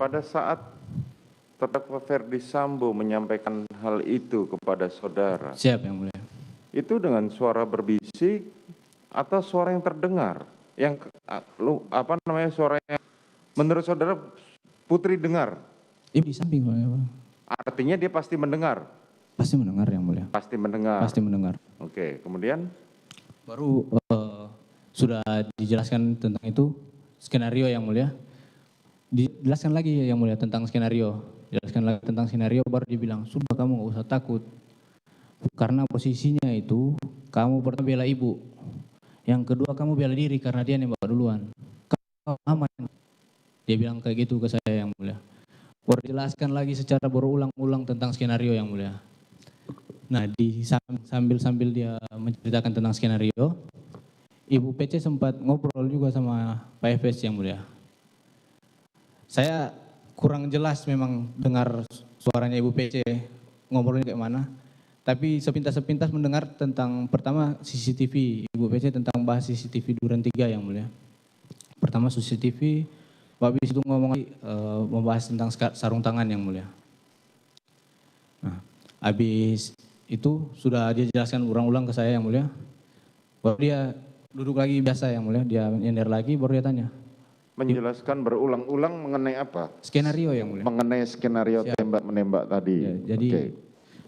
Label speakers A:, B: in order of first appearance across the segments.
A: pada saat terdakwa Ferdi Sambo menyampaikan hal itu kepada saudara,
B: Siap yang mulia.
A: itu dengan suara berbisik atau suara yang terdengar? Yang suara yang menurut saudara Putri dengar?
B: Ibu di samping Pak.
A: Artinya dia pasti mendengar?
B: Pasti mendengar yang mulia.
A: Pasti mendengar.
B: Pasti mendengar.
A: Oke, kemudian?
B: Baru sudah dijelaskan tentang itu skenario yang mulia. Dijelaskan lagi yang mulia tentang skenario. Jelaskan lagi tentang skenario baru dibilang, sudah kamu nggak usah takut. Karena posisinya itu kamu pertama bela ibu. Yang kedua kamu bela diri karena dia nembak duluan. Kamu aman. Dia bilang kayak gitu ke saya yang mulia. Baru jelaskan lagi secara berulang-ulang tentang skenario yang mulia. Nah, sambil dia menceritakan tentang skenario, Ibu PC sempat ngobrol juga sama Pak FS yang mulia. Saya kurang jelas memang dengar suaranya Ibu PC ngobrolnya kayak mana. Tapi sepintas-sepintas mendengar tentang pertama CCTV, Ibu PC tentang bahas CCTV Duren 3 yang mulia. Pertama CCTV, habis itu ngomong membahas tentang sarung tangan yang mulia. Nah, habis itu sudah dia jelaskan ulang-ulang ke saya yang mulia. Baru dia duduk lagi biasa yang mulia, dia nyender lagi baru dia tanya.
A: Menjelaskan berulang-ulang mengenai apa?
B: Skenario yang mulia.
A: Mengenai skenario tembak-menembak tadi.
B: Ya, jadi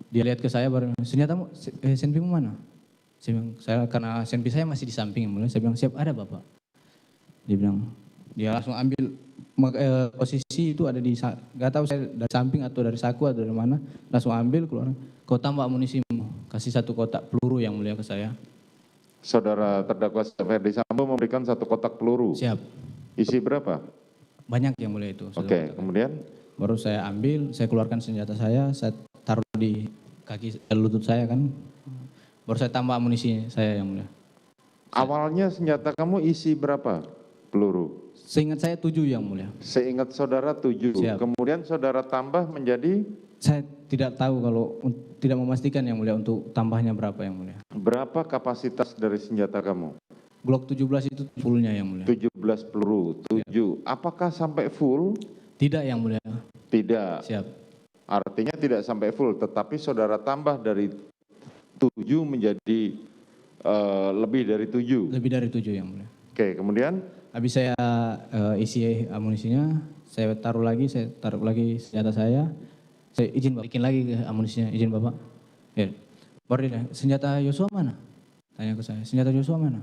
B: dia lihat ke saya baru, senjatamu, senpimu mana? Saya karena senpi saya masih di samping yang mulia, saya bilang siap ada Bapak. Dia bilang, dia langsung ambil posisi itu ada di, nggak tahu saya dari samping atau dari saku atau dari mana, langsung ambil keluar, kau tambah amunisimu, kasih 1 kotak peluru yang mulia ke saya.
A: Saudara terdakwa Ferdi Sambo memberikan 1 kotak peluru.
B: Siap.
A: Isi berapa?
B: Banyak yang mulia itu.
A: Oke, kemudian?
B: Baru saya ambil, saya keluarkan senjata saya taruh di kaki lutut saya kan. Baru saya tambah amunisi saya yang mulia.
A: Awalnya senjata kamu isi berapa peluru?
B: Seingat saya 7 yang mulia.
A: Seingat saudara 7.
B: Siap.
A: Kemudian saudara tambah menjadi?
B: Saya tidak tahu kalau tidak memastikan yang mulia untuk tambahnya berapa yang mulia.
A: Berapa kapasitas dari senjata kamu?
B: Glock 17 itu fullnya yang mulia.
A: 17 peluru, 7. Siap. Apakah sampai full?
B: Tidak yang mulia.
A: Tidak.
B: Siap.
A: Artinya tidak sampai full, tetapi saudara tambah dari 7 menjadi lebih dari 7.
B: Lebih dari 7 yang mulia.
A: Oke, kemudian?
B: Habis saya isi amunisinya, saya taruh lagi senjata saya izin bikin lagi amunisinya, izin Bapak. Ya. Baru dia, senjata Yosua mana? Tanya ke saya, senjata Yosua mana?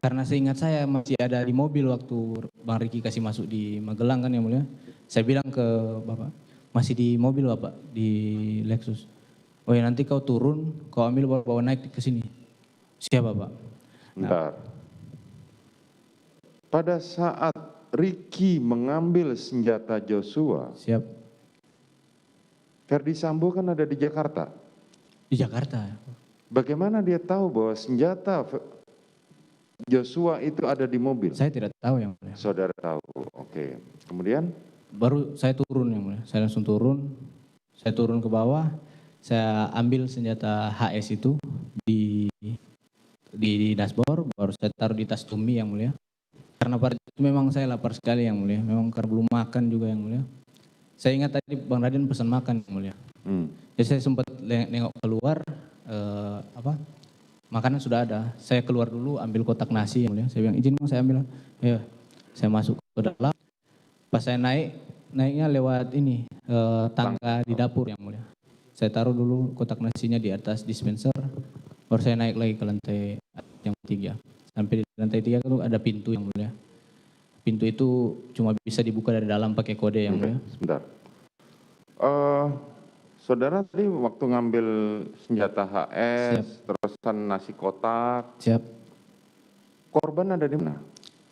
B: Karena seingat saya masih ada di mobil waktu Bang Riki kasih masuk di Magelang kan yang mulia. Saya bilang ke Bapak, masih di mobil Bapak, di Lexus. Oh ya nanti kau turun, kau ambil bawa naik ke sini. Siap Bapak.
A: Bentar. Pada saat Riki mengambil senjata Joshua.
B: Siap.
A: Ferdi Sambo kan ada di Jakarta.
B: Di Jakarta.
A: Bagaimana dia tahu bahwa senjata Joshua itu ada di mobil?
B: Saya tidak tahu yang mulia.
A: Saudara tahu, oke. Kemudian?
B: Baru saya turun yang mulia, saya langsung turun. Saya turun ke bawah, saya ambil senjata HS itu di dashboard, baru saya taruh di tas Tumi yang mulia. Karena pada itu memang saya lapar sekali yang mulia, memang karena belum makan juga yang mulia. Saya ingat tadi Bang Raden pesan makan yang mulia. Jadi saya sempat nengok keluar, makanan sudah ada. Saya keluar dulu ambil kotak nasi yang mulia. Saya bilang izin Bang saya ambil. Ya, saya masuk ke dalam. Pas saya naiknya lewat ini tangga di dapur yang mulia. Saya taruh dulu kotak nasinya di atas dispenser. Baru saya naik lagi ke lantai yang 3. Sampai di lantai 3 itu ada pintu yang mulia. Pintu itu cuma bisa dibuka dari dalam pakai kode yang mulia.
A: Sebentar. Saudara tadi waktu ngambil senjata HS,
B: Siap.
A: terusan nasi kotak.
B: Siap.
A: Korban ada di mana?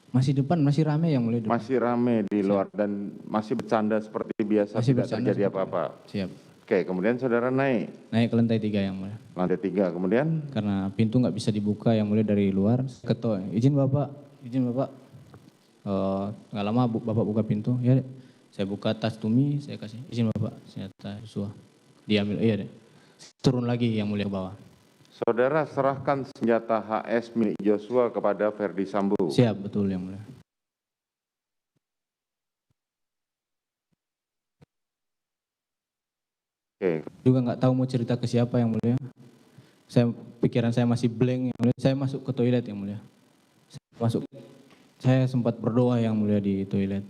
B: Masih depan, masih rame yang mulia. Depan.
A: Masih rame di luar. Siap. Dan masih bercanda seperti biasa, masih tidak terjadi apa-apa.
B: Siap.
A: Oke, kemudian saudara naik?
B: Naik ke lantai 3 yang mulia.
A: Lantai 3, kemudian?
B: Karena pintu nggak bisa dibuka yang mulia dari luar. Ketua, izin Bapak. Nggak lama Bapak buka pintu, ya saya buka tas Tumi, saya kasih izin Bapak, senjata Joshua. Diambil, iya deh. Turun lagi yang mulia ke bawah.
A: Saudara serahkan senjata HS milik Joshua kepada Ferdi Sambo.
B: Siap, betul yang mulia.
A: Oke.
B: Juga nggak tahu mau cerita ke siapa yang mulia. Pikiran saya masih blank yang mulia. Saya masuk ke toilet yang mulia. Saya sempat berdoa yang mulia di toilet.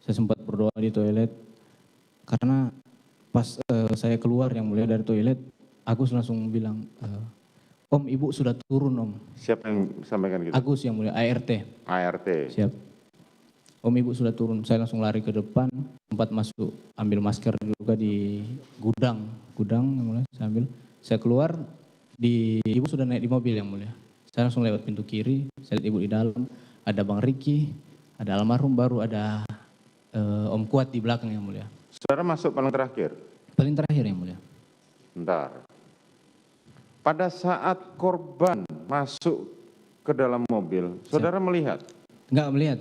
B: Saya sempat berdoa di toilet karena pas saya keluar yang mulia dari toilet, Agus langsung bilang, Om, Ibu sudah turun, Om.
A: Siapa yang sampaikan gitu?
B: Agus yang mulia, ART.
A: ART.
B: Siap. Om, Ibu sudah turun. Saya langsung lari ke depan, sempat masuk, ambil masker juga di gudang yang mulia. Saya keluar, Ibu sudah naik di mobil yang mulia. Saya langsung lewat pintu kiri, saya lihat Ibu di dalam, ada Bang Riki, ada almarhum, baru ada Om Kuat di belakang yang mulia.
A: Saudara masuk paling terakhir?
B: Paling terakhir yang mulia.
A: Bentar. Pada saat korban masuk ke dalam mobil, saudara melihat?
B: Enggak melihat.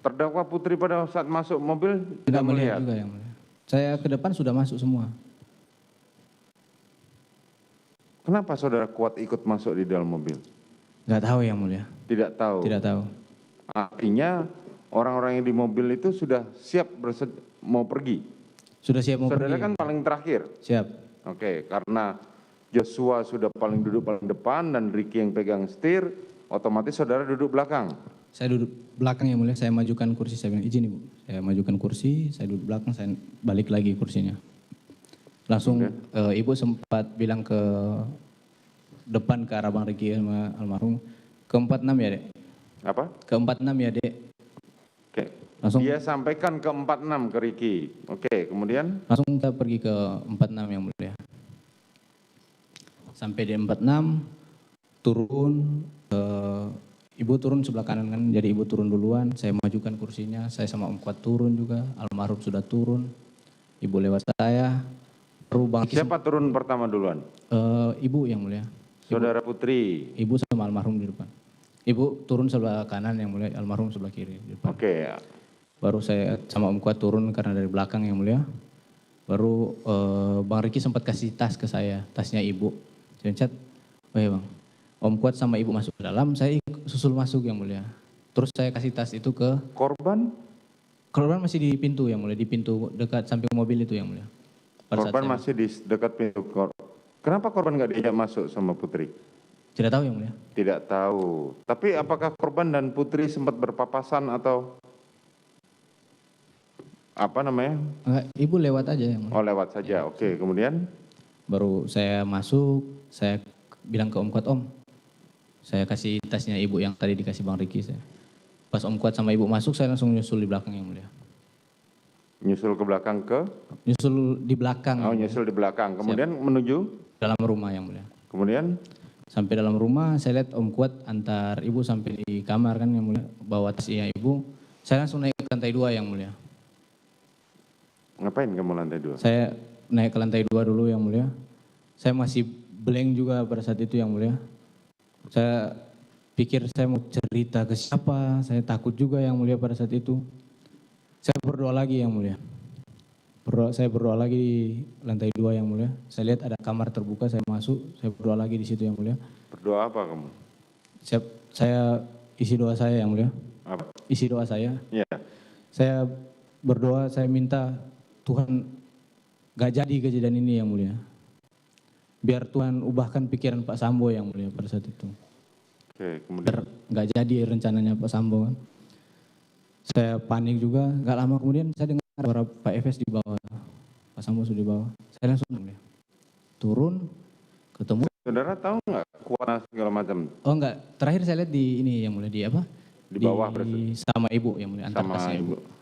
A: Terdakwa Putri pada saat masuk mobil
B: Tidak melihat juga yang mulia. Saya ke depan sudah masuk semua.
A: Kenapa saudara Kuat ikut masuk di dalam mobil?
B: Enggak tahu yang mulia.
A: Tidak tahu.
B: Tidak tahu.
A: Artinya orang-orang yang di mobil itu sudah siap mau pergi.
B: Sudah siap mau
A: Saudara
B: pergi.
A: kan paling terakhir.
B: Siap.
A: Oke, karena Joshua sudah duduk paling depan dan Ricky yang pegang setir, otomatis saudara duduk belakang.
B: Saya duduk belakang yang mulia, saya majukan kursi, saya bilang izin Ibu. Saya majukan kursi, saya duduk belakang, saya balik lagi kursinya. Langsung Ibu sempat bilang ke depan ke arah Bang Ricky sama almarhum, ke 46 ya Dek?
A: Apa?
B: Ke 46 ya Dek?
A: Oke.
B: Langsung
A: Dia sampaikan ke 46 ke Ricky. Oke, kemudian?
B: langsung kita pergi ke 46 yang mulia. Sampai di 46, turun, Ibu turun sebelah kanan kan, jadi Ibu turun duluan, saya majukan kursinya, saya sama Om Kuat turun juga, almarhum sudah turun, Ibu lewat saya, baru Bang Riki
A: Siapa turun pertama duluan?
B: Ibu yang mulia.
A: Saudara Putri.
B: Ibu sama almarhum di depan. Ibu turun sebelah kanan yang mulia, almarhum sebelah kiri di depan.
A: Oke.
B: Baru saya sama Om Kuat turun karena dari belakang yang mulia. Baru Bang Riki sempat kasih tas ke saya, tasnya Ibu. Saya chat, oh ya Bang, Om Kuat sama Ibu masuk ke dalam, saya susul masuk yang mulia. Terus saya kasih tas itu ke
A: Korban?
B: korban masih di pintu yang mulia, di pintu dekat samping mobil itu yang mulia.
A: Korban masih di dekat pintu. Kenapa korban nggak diajak masuk sama Putri?
B: Tidak tahu yang mulia.
A: Tidak tahu. Tapi apakah korban dan Putri sempat berpapasan atau apa namanya?
B: Enggak, Ibu lewat aja yang mulia.
A: Oh, lewat saja. Oke, kemudian?
B: Baru saya masuk, saya bilang ke Om Kuat, Om, saya kasih tasnya Ibu yang tadi dikasih Bang Riki. Pas Om Kuat sama Ibu masuk, saya langsung nyusul di belakang yang mulia.
A: Nyusul ke belakang ke?
B: Nyusul di belakang.
A: Oh, nyusul di belakang. Kemudian menuju?
B: Dalam rumah yang mulia.
A: Kemudian?
B: Sampai dalam rumah, saya lihat Om Kuat antar Ibu sampai di kamar kan yang mulia. Bawa tasnya Ibu, saya langsung naik ke lantai 2 yang mulia.
A: Ngapain kamu lantai 2?
B: Saya naik ke lantai 2 dulu yang mulia. Saya masih blank juga pada saat itu yang mulia. Saya pikir saya mau cerita ke siapa, saya takut juga yang mulia pada saat itu. Saya berdoa lagi yang mulia. Saya berdoa lagi di lantai 2 yang mulia. Saya lihat ada kamar terbuka, saya masuk, saya berdoa lagi di situ yang mulia.
A: Berdoa apa kamu?
B: Saya isi doa saya yang mulia.
A: Apa?
B: Isi doa saya.
A: Iya.
B: Saya berdoa, saya minta Tuhan gak jadi kejadian ini yang mulia. Biar Tuhan ubahkan pikiran Pak Sambo yang mulia pada saat itu.
A: Oke, kemudian?
B: Gak jadi rencananya Pak Sambo kan. Saya panik juga, gak lama kemudian saya dengar suara Pak Efes di bawah. Pak Sambo sudah di bawah. Saya langsung mulia. Turun, ketemu.
A: Saudara tahu nggak Kuat segala macam?
B: Oh enggak, terakhir saya lihat di ini yang mulia, di apa?
A: Di bawah berarti?
B: Sama Ibu yang mulia, antar
A: Sama
B: tasnya
A: Ibu.